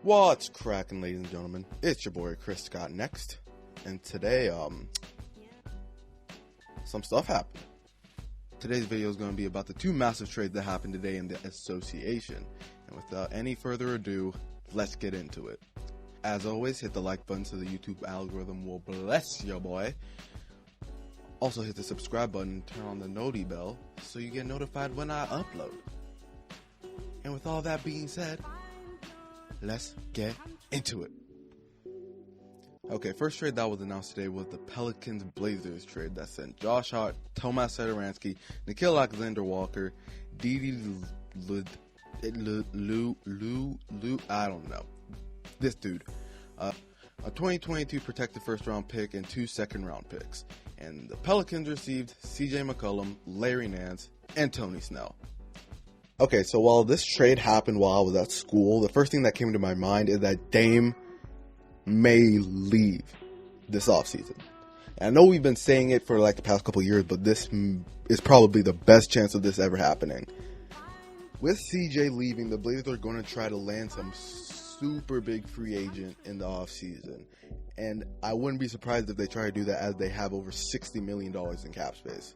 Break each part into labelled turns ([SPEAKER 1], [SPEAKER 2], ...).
[SPEAKER 1] What's cracking, ladies and gentlemen? It's your boy Chris Scott next, and today some stuff happened. Today's video is going to be about the two massive trades that happened today in the association, and without any further ado, let's get into it. As always, hit the like button so the YouTube algorithm will bless your boy. Also hit the subscribe button and turn on the noti bell so you get notified when I upload. And with all that being said, let's get into it. Okay, first trade that was announced today was the Pelicans-Blazers trade that sent Josh Hart, Tomas Satoransky, Nickeil Alexander-Walker, I don't know. This dude. A 2022 protected first-round pick and 2 second-round picks. And the Pelicans received CJ McCollum, Larry Nance, and Tony Snell. Okay, so while this trade happened while I was at school, the first thing that came to my mind is that Dame may leave this offseason. And I know we've been saying it for like the past couple years, but this is probably the best chance of this ever happening. With CJ leaving, the Blazers are going to try to land some super big free agent in the offseason. And I wouldn't be surprised if they try to do that, as they have over $60 million in cap space.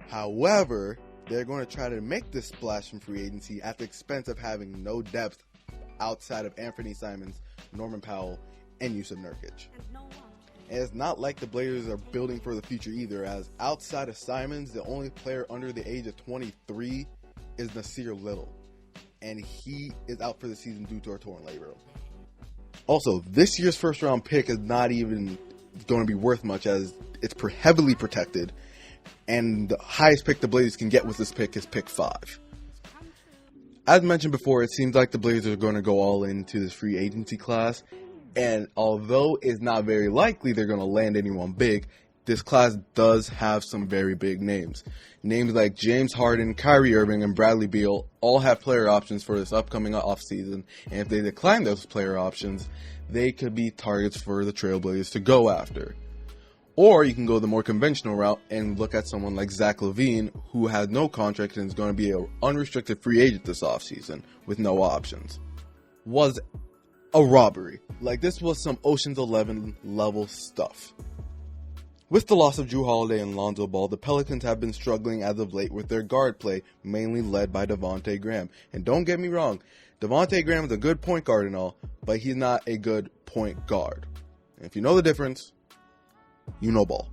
[SPEAKER 1] However, they're going to try to make this splash in free agency at the expense of having no depth outside of Anthony Simons, Norman Powell, and Yusuf Nurkic. And it's not like the Blazers are building for the future either, as outside of Simons, the only player under the age of 23 is Nasir Little, and he is out for the season due to a torn labrum. Also, this year's first round pick is not even going to be worth much, as it's heavily protected, and the highest pick the Blazers can get with this pick is pick 5. As mentioned before, it seems like the Blazers are going to go all into this free agency class, and although it's not very likely they're going to land anyone big, this class does have some very big names. Names like James Harden, Kyrie Irving, and Bradley Beal all have player options for this upcoming offseason, and if they decline those player options, they could be targets for the Trailblazers to go after. Or you can go the more conventional route and look at someone like Zach LaVine, who has no contract and is going to be an unrestricted free agent this offseason with no options. Was a robbery. Like, this was some Ocean's 11 level stuff. With the loss of Jrue Holiday and Lonzo Ball, the Pelicans have been struggling as of late with their guard play, mainly led by Devontae Graham. And don't get me wrong, Devontae Graham is a good point guard and all, but he's not a good point guard. And if you know the difference, you know ball.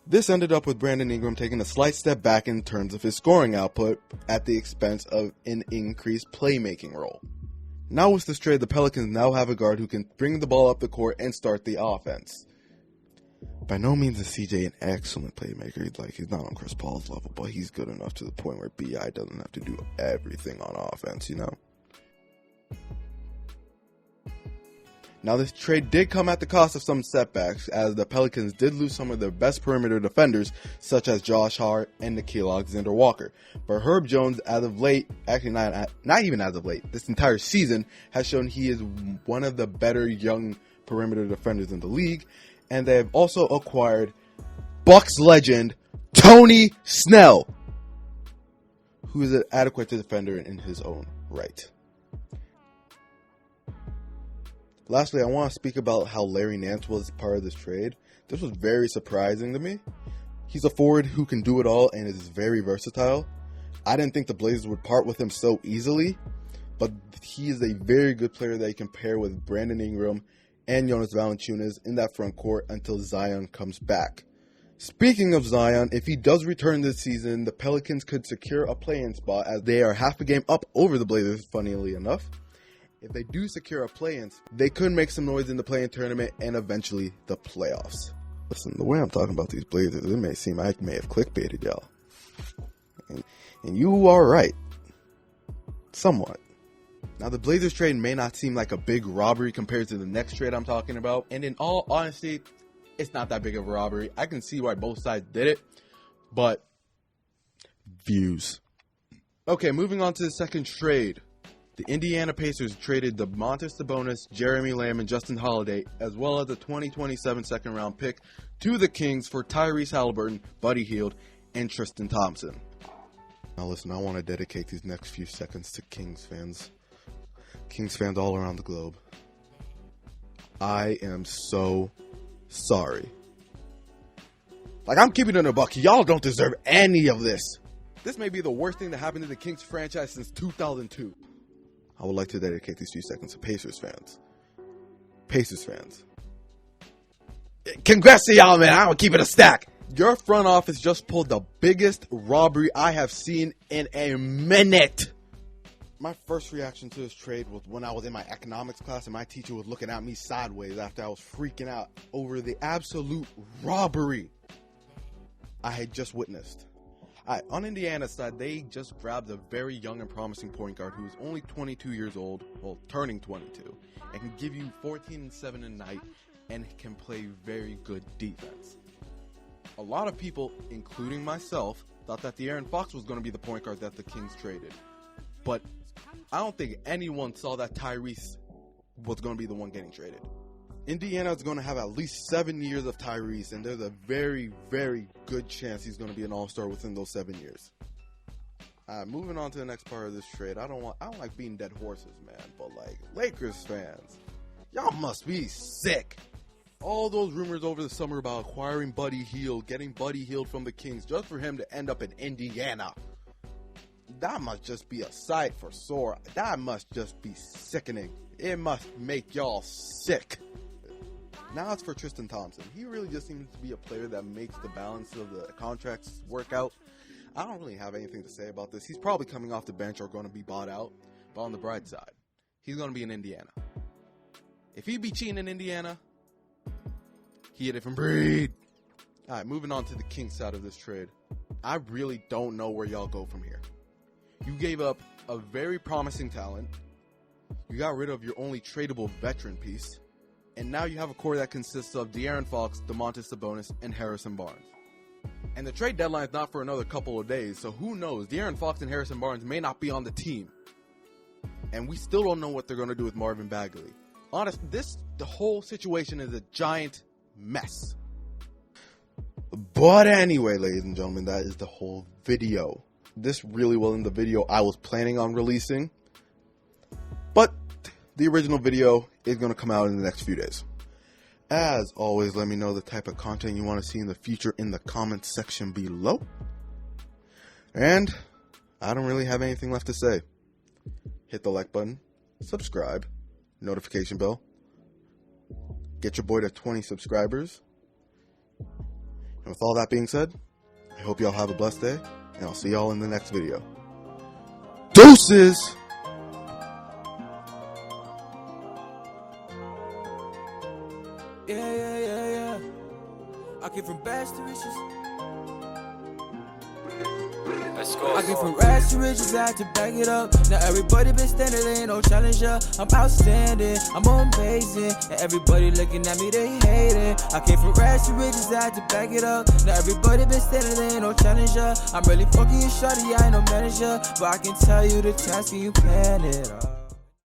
[SPEAKER 1] This ended up with Brandon Ingram taking a slight step back in terms of his scoring output at the expense of an increased playmaking role. Now with this trade, the Pelicans now have a guard who can bring the ball up the court and start the offense. By no means is CJ an excellent playmaker. He's not on Chris Paul's level, but he's good enough to the point where BI doesn't have to do everything on offense, you know? Now, this trade did come at the cost of some setbacks, as the Pelicans did lose some of their best perimeter defenders, such as Josh Hart and Nickeil Alexander-Walker. But Herb Jones, as of late, actually not even as of late, this entire season, has shown he is one of the better young perimeter defenders in the league. And they have also acquired Bucks legend Tony Snell, who is an adequate defender in his own right. Lastly, I want to speak about how Larry Nance was part of this trade. This was very surprising to me. He's a forward who can do it all and is very versatile. I didn't think the Blazers would part with him so easily, but he is a very good player that you can pair with Brandon Ingram and Jonas Valanciunas in that front court until Zion comes back. Speaking of Zion, if he does return this season, the Pelicans could secure a play-in spot, as they are half a game up over the Blazers, funnily enough. If they do secure a play-in, they could make some noise in the play-in tournament and eventually the playoffs. Listen, the way I'm talking about these Blazers, it may seem I may have clickbaited y'all. And you are right. Somewhat. Now, the Blazers trade may not seem like a big robbery compared to the next trade I'm talking about. And in all honesty, it's not that big of a robbery. I can see why both sides did it. But, views. Okay, moving on to the second trade. The Indiana Pacers traded Domantas Sabonis, Jeremy Lamb, and Justin Holiday, as well as the 2027 second-round pick, to the Kings for Tyrese Haliburton, Buddy Hield, and Tristan Thompson. Now listen, I want to dedicate these next few seconds to Kings fans. Kings fans all around the globe, I am so sorry. Like, I'm keeping it in a buck. Y'all don't deserve any of this. This may be the worst thing that happened to the Kings franchise since 2002. I would like to dedicate these few seconds to Pacers fans. Pacers fans. Congrats to y'all, man. I'm going to keep it a stack. Your front office just pulled the biggest robbery I have seen in a minute. My first reaction to this trade was when I was in my economics class and my teacher was looking at me sideways after I was freaking out over the absolute robbery I had just witnessed. On Indiana's side, they just grabbed a very young and promising point guard who is only 22 years old, well, turning 22, and can give you 14 and 7 a night and can play very good defense. A lot of people, including myself, thought that De'Aaron Fox was going to be the point guard that the Kings traded. But I don't think anyone saw that Tyrese was going to be the one getting traded. Indiana is going to have at least 7 years of Tyrese, and there's a very, very good chance he's going to be an all-star within those 7 years. Moving on to the next part of this trade. I don't like beating dead horses, man, but like Lakers fans, y'all must be sick. All those rumors over the summer about acquiring Buddy Hield, getting Buddy Hield from the Kings just for him to end up in Indiana. That must just be a sight for sore. That must just be sickening. It must make y'all sick. Now it's for Tristan Thompson. He really just seems to be a player that makes the balance of the contracts work out. I don't really have anything to say about this. He's probably coming off the bench or going to be bought out. But on the bright side, he's going to be in Indiana. If he be cheating in Indiana, he a different breed. All right, moving on to the Kings side of this trade. I really don't know where y'all go from here. You gave up a very promising talent. You got rid of your only tradable veteran piece. And now you have a core that consists of De'Aaron Fox, Domantas Sabonis, and Harrison Barnes. And the trade deadline is not for another couple of days, so who knows? De'Aaron Fox and Harrison Barnes may not be on the team. And we still don't know what they're going to do with Marvin Bagley. Honestly, the whole situation is a giant mess. But anyway, ladies and gentlemen, that is the whole video. This really wasn't the video I was planning on releasing. But the original video is going to come out in the next few days. As always, let me know the type of content you want to see in the future in the comments section below. And I don't really have anything left to say. Hit the like button, subscribe, notification bell. Get your boy to 20 subscribers. And with all that being said, I hope y'all have a blessed day, and I'll see y'all in the next video. Deuces!
[SPEAKER 2] Yeah. I came from bags to riches.
[SPEAKER 3] Let's go.
[SPEAKER 2] I came from rags to riches, I had to back it up. Now everybody been standing, there ain't no challenger. I'm outstanding, I'm amazing, and everybody looking at me, they hating. I came from rags to riches, I had to back it up. Now everybody been standing, there ain't no challenger. I'm really fucking you shorty, I ain't no manager, but I can tell you the task and you plan it up.